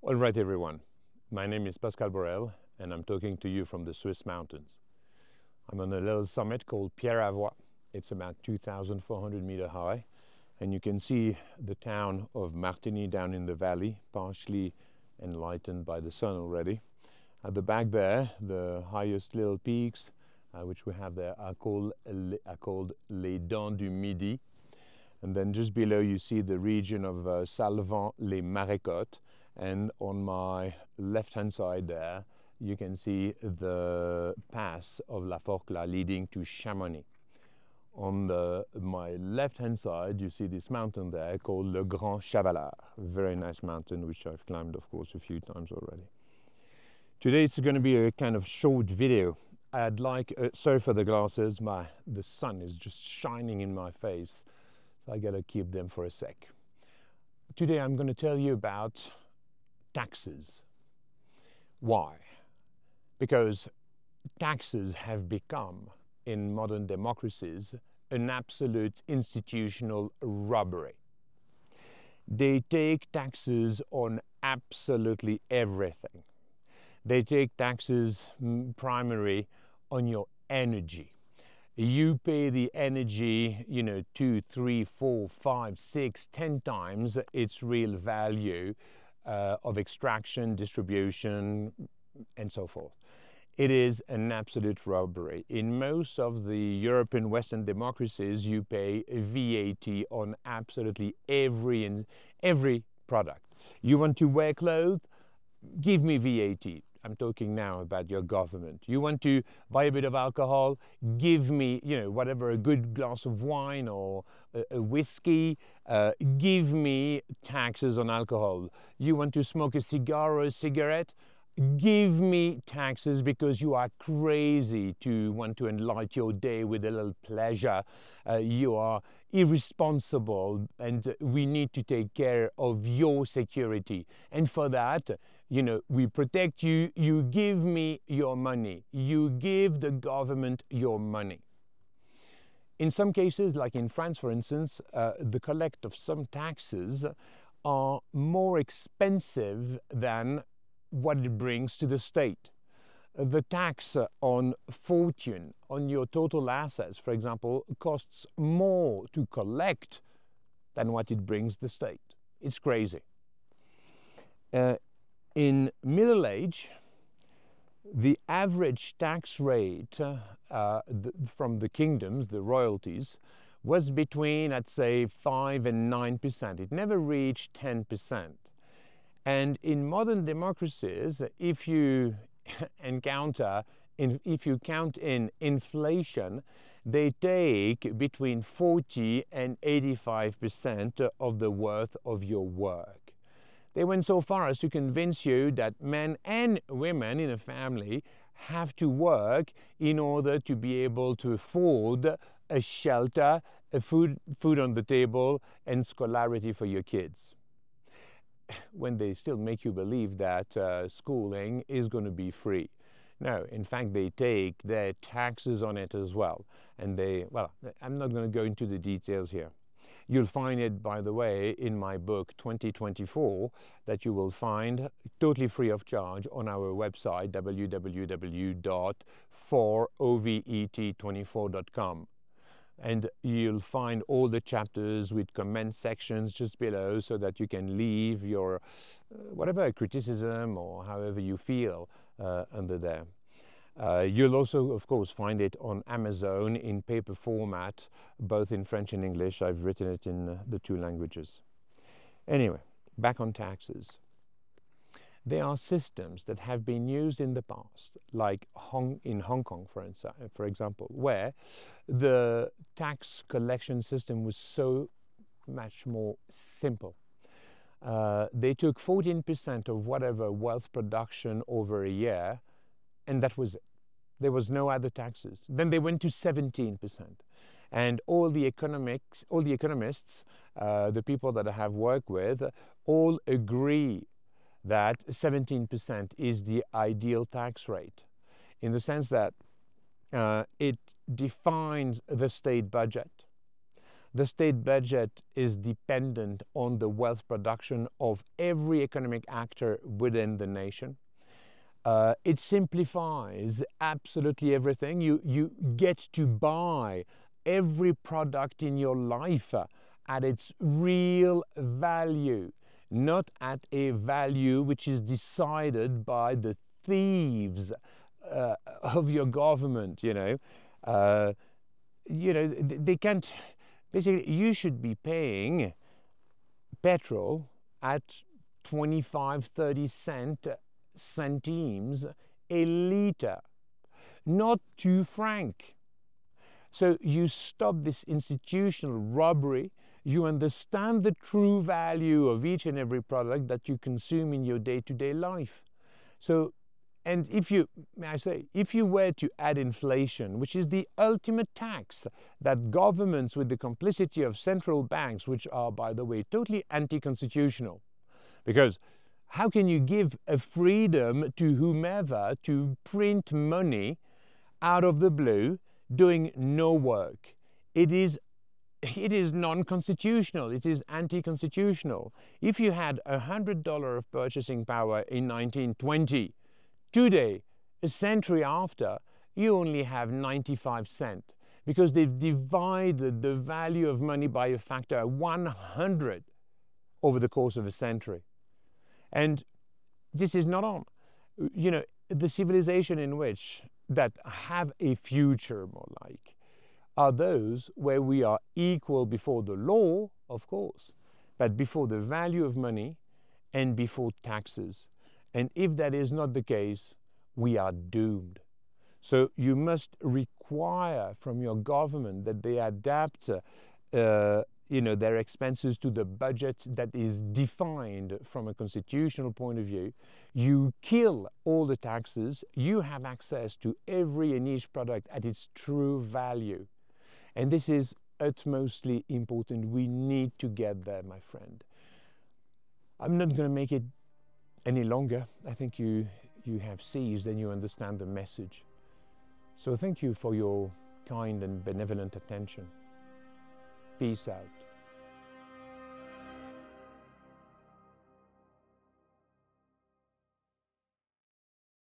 All right, everyone. My name is Pascal Borel, and I'm talking to you from the Swiss mountains. I'm on a little summit called Pierre Avoie. It's about 2,400 meters high, and you can see the town of Martigny down in the valley, partially enlightened by the sun already. At the back there, the highest little peaks, which we have there, are called Les Dents du Midi. And then just below you see the region of Salvan-les-Marécottes. And on my left-hand side there, you can see the pass of La Forclaz leading to Chamonix. On my left-hand side, you see this mountain there called Le Grand Chavalard. A very nice mountain, which I've climbed, of course, a few times already. Today it's going to be a kind of short video. I'd like, sorry for the glasses, the sun is just shining in my face, so I gotta keep them for a sec. Today I'm going to tell you about taxes. Why? Because taxes have become, in modern democracies, an absolute institutional robbery. They take taxes on absolutely everything. They take taxes primarily on your energy. You pay the energy, 2, 3, 4, 5, 6, 10 times its real value of extraction, distribution, and so forth. It is an absolute robbery. In most of the European Western democracies, you pay VAT on absolutely every product. You want to wear clothes? Give me VAT. I'm talking now about your government. You want to buy a bit of alcohol? Give me, whatever, a good glass of wine or a whiskey. Give me taxes on alcohol. You want to smoke a cigar or a cigarette? Give me taxes because you are crazy to want to enlighten your day with a little pleasure. You are irresponsible, and we need to take care of your security. And for that, we protect you. You give me your money. You give the government your money. In some cases, like in France, for instance, the collect of some taxes are more expensive than what it brings to the state. The tax on fortune, on your total assets, for example, costs more to collect than what it brings the state. It's crazy. In Middle Age, the average tax rate from the kingdoms, the royalties, was between, I'd say, 5 and 9%. It never reached 10%. And in modern democracies, if you if you count in inflation, they take between 40 and 85% of the worth of your work. They went so far as to convince you that men and women in a family have to work in order to be able to afford a shelter, food on the table, and scholarity for your kids. When they still make you believe that schooling is going to be free. No, in fact, they take their taxes on it as well. And I'm not going to go into the details here. You'll find it, by the way, in my book 2024, that you will find totally free of charge on our website, www.forovet24.com. And you'll find all the chapters with comment sections just below so that you can leave your whatever criticism or however you feel under there. You'll also, of course, find it on Amazon in paper format, both in French and English. I've written it in the two languages. Anyway, back on taxes. There are systems that have been used in the past, like in Hong Kong, for example, where the tax collection system was so much more simple. They took 14% of whatever wealth production over a year, and that was it. There was no other taxes. Then they went to 17%. And all the economists, the people that I have worked with, all agree that 17% is the ideal tax rate, in the sense that it defines the state budget. The state budget is dependent on the wealth production of every economic actor within the nation. It simplifies absolutely everything. You get to buy every product in your life at its real value, not at a value which is decided by the thieves of your government. They can't. Basically, you should be paying petrol at 25, 30 centimes a liter, not 2 francs. So you stop this institutional robbery, you understand the true value of each and every product that you consume in your day-to-day life. So, and if you were to add inflation, which is the ultimate tax that governments with the complicity of central banks, which are, by the way, totally anti-constitutional, because how can you give a freedom to whomever to print money out of the blue, doing no work? It is non-constitutional. It is anti-constitutional. If you had $100 of purchasing power in 1920, today, a century after, you only have 95 cents because they've divided the value of money by a factor of 100 over the course of a century. And this is not on. The civilization in which that have a future, more like, are those where we are equal before the law, of course, but before the value of money and before taxes. And if that is not the case, we are doomed. So you must require from your government that they adapt their expenses to the budget that is defined from a constitutional point of view. You kill all the taxes, you have access to every and each product at its true value. And this is utmostly important. We need to get there, my friend. I'm not going to make it any longer. I think you have seized and you understand the message. So thank you for your kind and benevolent attention. Peace out.